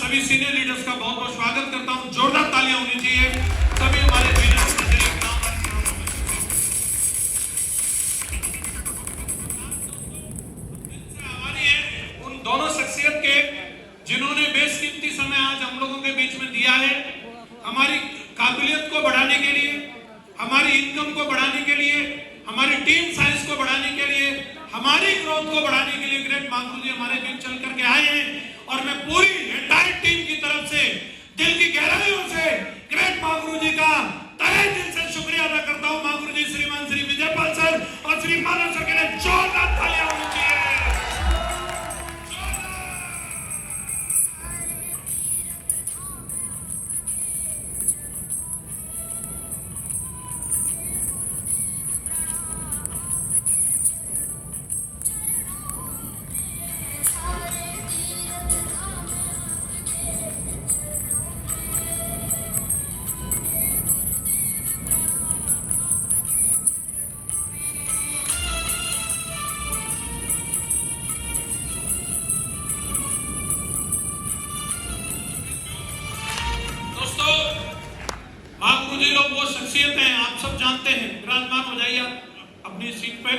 सभी senior leaders का बहुत बहुत स्वागत करता हूं। जोरदार तालियां होनी चाहिए सभी हमारे लीडर्स के लिए। हमारी है उन दोनों शख्सियत के जिन्होंने बेशकीमती समय आज हम लोगों के बीच में दिया है, हमारी काबिलियत को बढ़ाने के लिए, हमारी इनकम को बढ़ाने के लिए, हमारी टीम साइज को बढ़ाने के लिए, हमारी ग्रोथ को बढ़ाने के लिए ग्रेट मागरू जी हमारे बीच चल करके आए हैं। और मैं पूरी एंटायर टीम की तरफ से दिल की गहराइयों से ग्रेट मागरू जी का तहे दिल से शुक्रिया अदा करता हूं। मागरू जी श्रीमान श्री विजयपाल सर और श्री माधव सर के लिए जोरदार तालियां होनी चाहिए। मागरू जी लोग वो शख्सियत हैं, आप सब जानते हैं। विराजमान हो जाइए आप अपनी सीट पे।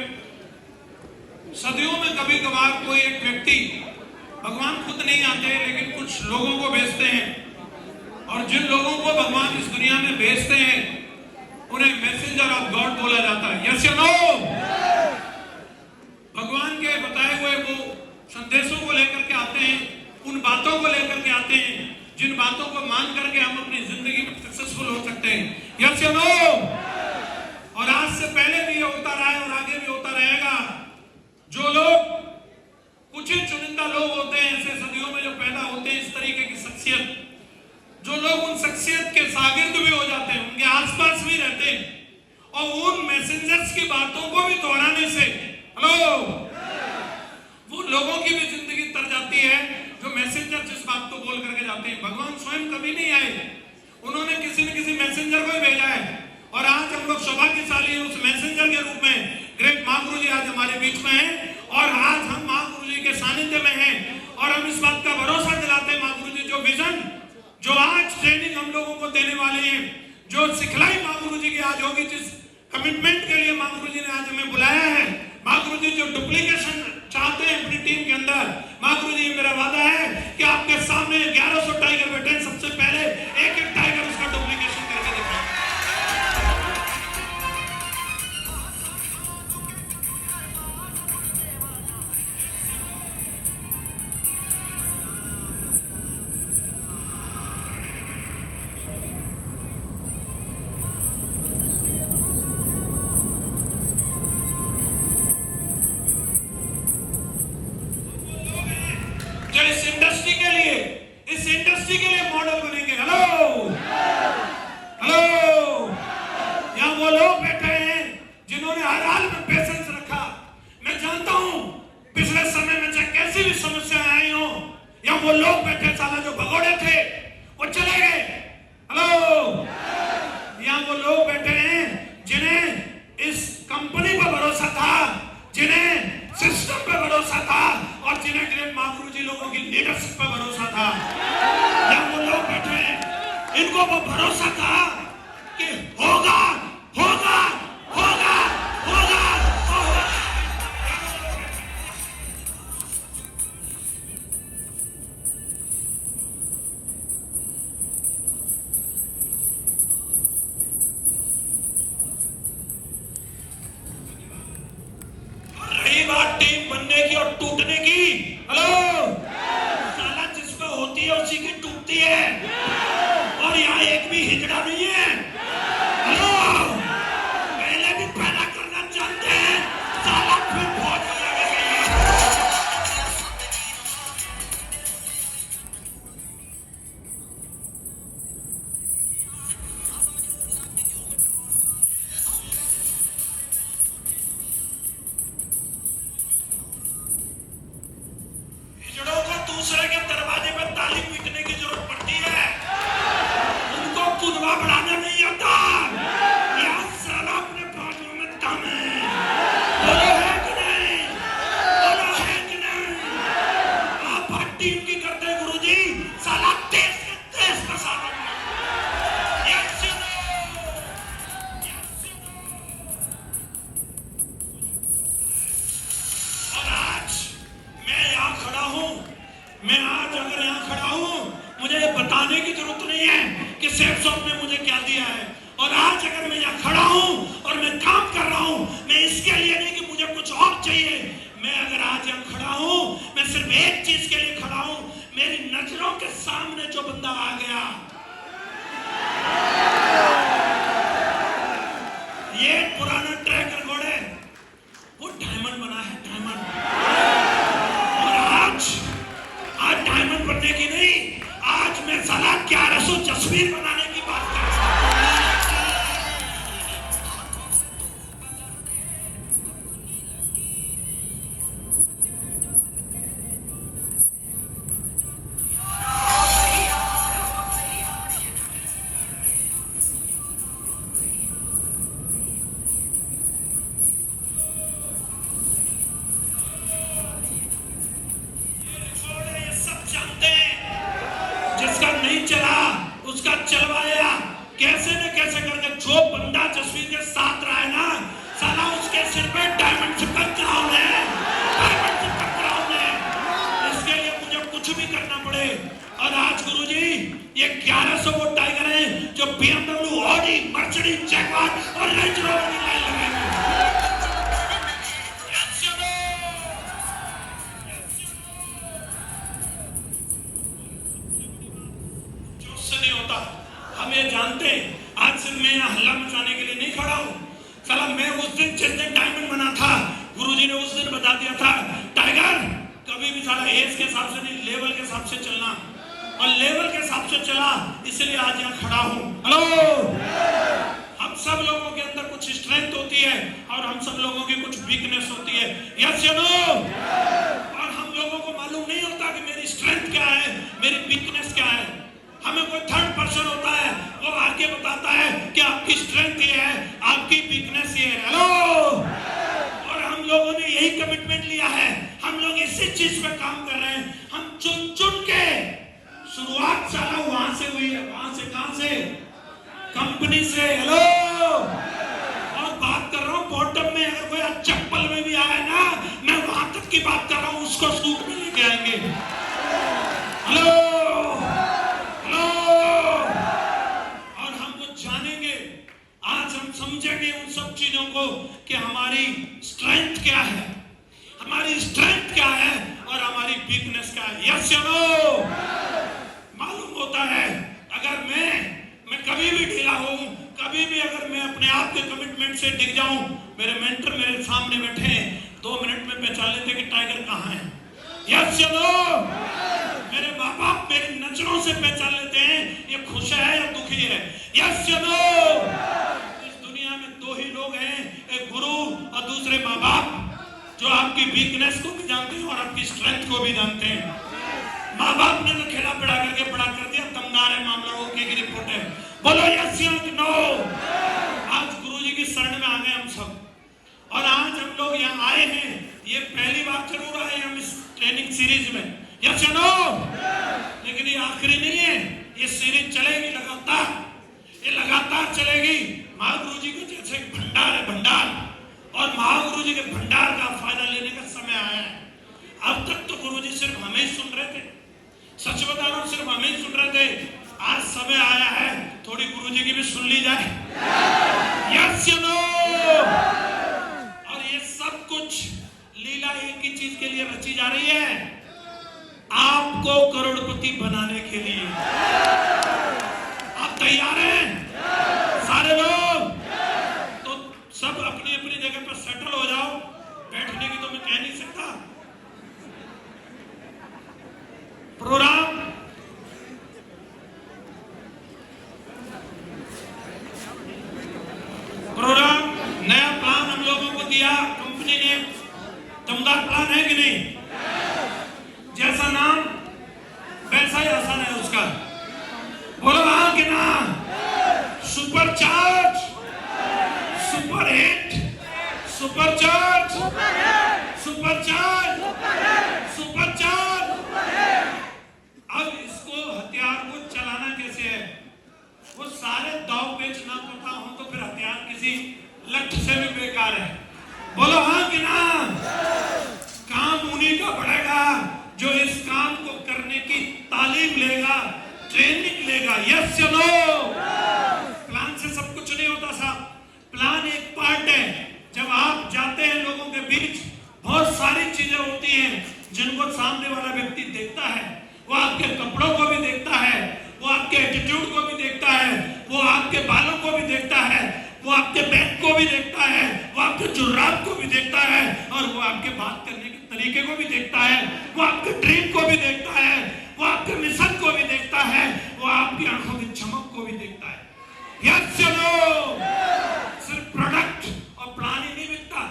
सदियों में कभी कभार कोई एक व्यक्ति, भगवान खुद नहीं आते लेकिन कुछ लोगों को भेजते हैं, और जिन लोगों को भगवान इस दुनिया में भेजते हैं उन्हें मैसेंजर ऑफ गॉड बोला जाता है। यस या नो? भगवान के बताए हुए वो संदेशों को लेकर के आते हैं, उन बातों को लेकर के आते हैं जिन बातों को मान करके हम अपनी जिंदगी में सक्सेसफुल हो सकते हैं। यस या नो? और आज से पहले भी ये होता रहा है और आगे भी होता रहेगा। जो लोग, कुछ ही चुनिंदा लोग होते हैं ऐसे सदियों में जो पैदा होते हैं इस तरीके की शख्सियत, जो लोग उन शख्सियत के शागिर्द भी हो जाते हैं, उनके आसपास भी रहते हैं और उन मैसेंजर्स की बातों को भी दोहराने से हेलो वो लोगों की भी जिंदगी तर जाती है। जो मैसेंजर जिस बात को बोल करके जाते हैं, भगवान स्वयं कभी नहीं आए, उन्होंने किसी न किसी मैसेंजर को ही भेजा है। और आज हम लोग सौभाग्यशाली हैं उस मैसेंजर के रूप में ग्रेट मागरू जी आज हमारे बीच में हैं और आज हम मागरू जी के सानिध्य में हैं और हम इस बात का भरोसा दिलाते हैं मागरू जी जो विजन, जो आज ट्रेनिंग हम लोगों को देने वाले हैं, जो सिखलाई मागरू जी की आज होगी, जिस कमिटमेंट के लिए मागरू जी ने आज हमें बुलाया है, मागरू जी जो डुप्लीकेशन चाहते हैं अपनी टीम के अंदर, मागरू जी मेरा वादा है कि आपके सामने 1100 टाइगर बैठे हैं, सबसे पहले एक एक टाइगर उसका डुप्लीकेशन करके दिखाएं। जो इस इंडस्ट्री के लिए मॉडल बनेंगे। हेलो हेलो, यहाँ वो लोग बैठे हैं जिन्होंने हर हाल में पेशेंस रखा। मैं जानता हूँ पिछले समय में चाहे कैसी भी समस्याएं आई हो, यहाँ वो लोग बैठे साला जो भगोड़े थे वो चले गए। हेलो, यहाँ वो लोग बैठे हैं जिन्हें इस कंपनी पर भरोसा था, जिन्हें सिस्टम पे भरोसा था और जिन्हें ग्रेट मागरू जी लोगों की लीडरशिप पे भरोसा था। यहाँ वो लोग बैठे हैं, इनको वो भरोसा था कि होगा होगा होगा होगा होगा। रही बात टीम बनने की और टूटने की, हेलो, साला जिस पे होती है उसी की टूटती है और यहाँ एक भी हिजड़ा नहीं है। हेलो, पहले भी पैदा करना जानते हैं, साला फिर बहुत हिजड़ों को दूसरे के दरवाजे पर ताली पीटने की जरूरत पड़ती है, उनको कुदवा बढ़ाना नहीं है। यहाँ खड़ा हूं, मुझे ये बताने की जरूरत नहीं है कि सेफ शॉप ने मुझे क्या दिया है। और आज अगर मैं यहाँ खड़ा हूं और मैं काम कर रहा हूं, मैं इसके लिए नहीं कि मुझे कुछ और चाहिए। मैं अगर आज यहाँ खड़ा हूं, मैं सिर्फ एक चीज के लिए खड़ा हूं, मेरी नजरों के सामने जो बंदा आ गया, ये पुराना ट्रैक रिकॉर्ड है, वो डायमंड बना है, डायमंड। और आज डायमंड बनने की नहीं, आज मैं साला 1100 तस्वीर बनाने की बात कर रहा हूं। जिसका नहीं चला उसका चलवाया, कैसे न कैसे करके जो बंदा जसवीर के साथ रहा है ना, साला उसके सिर पे डायमंड चिपक क्राउन है, डायमंड चिपक क्राउन है। इसके लिए मुझे कुछ भी करना पड़े। और आज गुरुजी ये 1100 वो टाइगर हैं जो BMW, ऑडी, मर्सिडीज, जैगवार और रेंज रोवर की लाइन लगाएंगे। नहीं होता, हम ये जानते हैं। आज सिर्फ मैं यहाँ हल्ला मचाने के लिए नहीं खड़ा हूँ। साला मैं उस दिन जिस दिन डायमंड बना था, गुरुजी ने उस दिन बता दिया था, टाइगर कभी भी साला एज के हिसाब से नहीं, लेवल के हिसाब से चलना। और लेवल के हिसाब से चला, इसलिए आज यहाँ खड़ा हूँ। हेलो, हम सब लोगों के अंदर कुछ स्ट्रेंथ होती है और हम सब लोगों की कुछ वीकनेस होती है। यस या नो? और हम लोगों को मालूम नहीं होता कि मेरी स्ट्रेंथ क्या है, मेरी वीकनेस क्या है। हमें कोई थर्ड पर्सन होता है, वो आके बताता है कि आपकी स्ट्रेंथ ये है, आपकी वीकनेस ये है। हेलो, और हम लोगों ने यही कमिटमेंट लिया है, हम लोग इसी चीज पे काम कर रहे हैं। हम चुन चुन के, शुरुआत साला वहां से हुई है, वहां से, कहां से? कंपनी से। हेलो, और बात कर रहा हूं बॉटम में, अगर कोई चप्पल में भी आया ना, मैं वहां तक की बात कर रहा हूं, उसको सूट में लेके आएंगे। हेलो, समझेंगे उन सब चीजों को कि हमारी स्ट्रेंथ क्या है, हमारी स्ट्रेंथ क्या है और हमारी वीकनेस क्या है। यस या नो? मालूम होता है अगर मैं कभी भी ढीला हूं, कभी भी अगर मैं अपने आप के कमिटमेंट से डिग जाऊं, मेरे मेंटर मेरे सामने बैठे हैं, 2 मिनट में पहचान लेते कि टाइगर कहां है। यस या नो? मेरे माँ बाप मेरी नजरों से पहचान लेते हैं ये खुश है या दुखी है। यस या नो? दो ही लोग हैं, एक गुरु और दूसरे माँ बाप, जो आपकी वीकनेस को भी जानते हैं और आपकी स्ट्रेंथ को भी जानते हैं। माँ बाप ने तो खेला पड़ा करके बड़ा कर दिया, दमदार है मामला, ओके की रिपोर्ट है। बोलो यस या नो? आज गुरुजी की शरण में आ गए हम सब, और आज हम लोग यहाँ आए हैं। ये पहली बार जरूर आए हम इस ट्रेनिंग सीरीज में। यस या नो? लेकिन ये आखिरी नहीं है, ये सीरीज चलेगी लगातार, ये लगातार चलेगी। महागुरु जी के जैसे भंडार है, भंडार, और महागुरु जी के भंडार का फायदा लेने का समय आया है। अब तक तो गुरु जी सिर्फ हमें ही सुन रहे थे, सच बता रहा हूं, सिर्फ हमें ही सुन रहे थे। आज समय आया है थोड़ी गुरु जी की भी सुन ली जाए। यस या नो? और ये सब कुछ लीला एक ही चीज के लिए रची जा रही है, आपको करोड़पति बनाने के लिए। आप तैयार हैं सारे लोग? तो सब अपनी अपनी जगह पर सेटल हो जाओ। बैठने की तो मैं कह नहीं सकता। प्रोग्राम नया प्लान हम लोगों को दिया कंपनी ने, दमदार प्लान है कि नहीं? जैसा नाम वैसा ही आसान है उसका। बोलो हाँ कि ना? Super charge, super hit, super charge, super charge, super charge. अब इसको हथियार को चलाना कैसे है? वो सारे दाव पेच ना पता हो तो फिर हथियार किसी लठ से भी बेकार है। बोलो हाँ कि ना? काम उन्हीं का बढ़ेगा जो इस काम को करने की तालीम तालीम लेगा, ट्रेनिंग लेगा। यस या नो? प्लान से सब कुछ नहीं होता साहब, प्लान एक पार्ट है। जब आप जाते हैं लोगों के बीच, बहुत सारी चीजें होती हैं जिनको सामने वाला व्यक्ति देखता है। वो आपके कपड़ों को भी देखता है, वो आपके एटीट्यूड को भी देखता है, वो आपके बालों को भी देखता है, वो आपके बैग को भी देखता है, वो आपके जुर्राब को भी देखता है, और वो आपके बात करने के तरीके को भी देखता है, वो आपके ड्रीम को भी देखता है, वो आपके मिशन को भी देखता है, वो आपकी आंखों की चमक को भी देखता है। यस या नो? सिर्फ प्रोडक्ट और प्लान ही नहीं बिकता,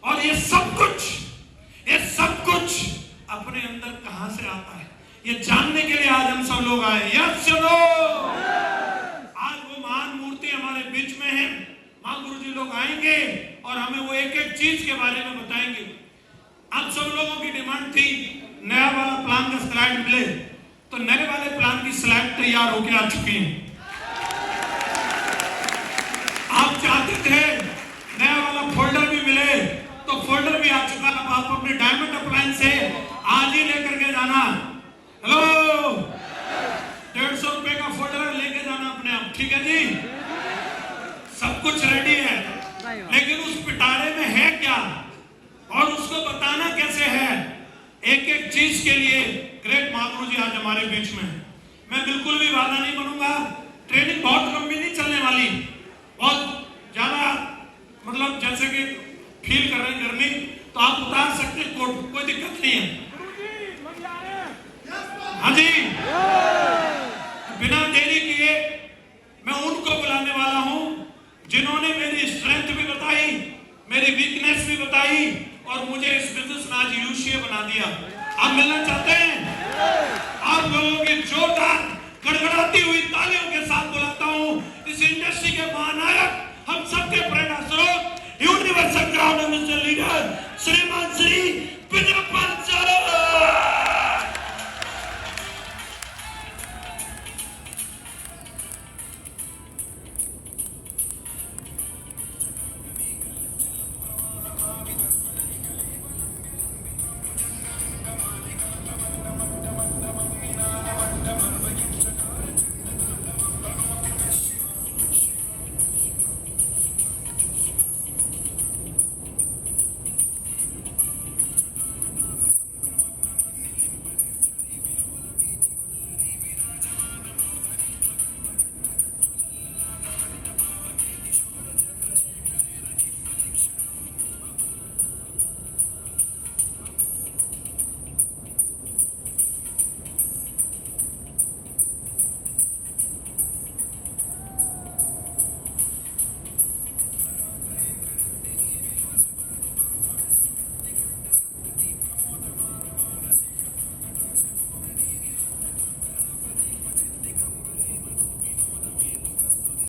और ये सब कुछ अपने अंदर कहां से आता है, ये जानने के लिए आज हम सब लोग आए। यस या नो? आज वो महान मूर्ति हमारे बीच में है। महागुरु जी लोग आएंगे और हमें वो एक एक चीज के बारे में बताएंगे। आप सब लोगों की डिमांड थी नया वाला प्लान का स्लाइड मिले, तो नए वाले प्लान की स्लाइड तैयार होकर आ चुकी है। आप चाहते थे नया वाला फोल्डर भी मिले, तो फोल्डर भी आ चुका। अब आप अपने डायमंड अप्लायंस से आज ही लेकर के जाना। हेलो, 150 रुपए का फोल्डर लेके जाना अपने आप, ठीक है जी? सब कुछ रेडी है, लेकिन उस पिटारे में है क्या और उसको बताना कैसे है, एक एक चीज के लिए ग्रेट महागुरु जी आज हमारे बीच में। मैं बिल्कुल भी वादा नहीं बनूंगा, ट्रेनिंग बहुत लंबी नहीं चलने वाली, बहुत ज्यादा, मतलब जैसे कि फील कर रहे हैं गर्मी, तो आप उतार सकते हैं कोट, कोई दिक्कत नहीं है। हाँ जी, बिना देरी किए मैं उनको बुलाने वाला हूं जिन्होंने मेरी स्ट्रेंथ भी बताई, मेरी वीकनेस भी बताई, और मुझे इस बिजनेस में आज यूशिया बना दिया। आप मिलना चाहते हैं? आप लोगों की जोरदार गड़गड़ाती हुई तालियों के साथ बुलाता हूं इस इंडस्ट्री के महानायक, हम सबके प्रेरणा स्रोत, यूनिवर्सल क्राउन मिस्टर लीडर श्रीमान श्री